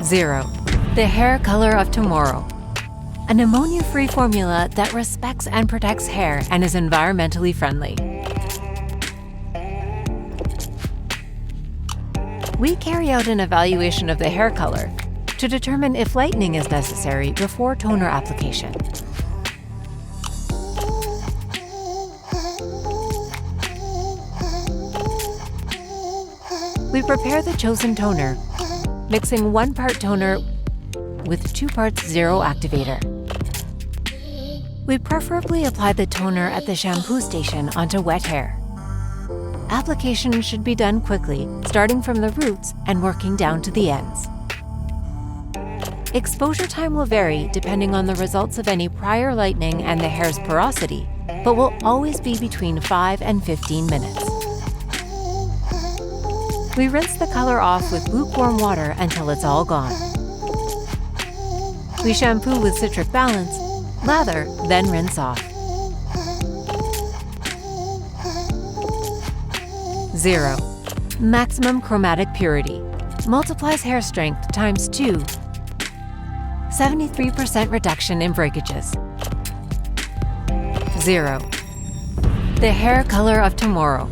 0. The hair color of tomorrow. An ammonia-free formula that respects and protects hair and is environmentally friendly. We carry out an evaluation of the hair color to determine if lightening is necessary before toner application. We prepare the chosen toner, mixing 1 part toner with 2 parts zero activator. We preferably apply the toner at the shampoo station onto wet hair. Application should be done quickly, starting from the roots and working down to the ends. Exposure time will vary depending on the results of any prior lightening and the hair's porosity, but will always be between 5 and 15 minutes. We rinse the color off with lukewarm water until it's all gone. We shampoo with Citric Balance, lather, then rinse off. 0. Maximum chromatic purity. Multiplies hair strength times 2. 73% reduction in breakages. 0. The hair color of tomorrow.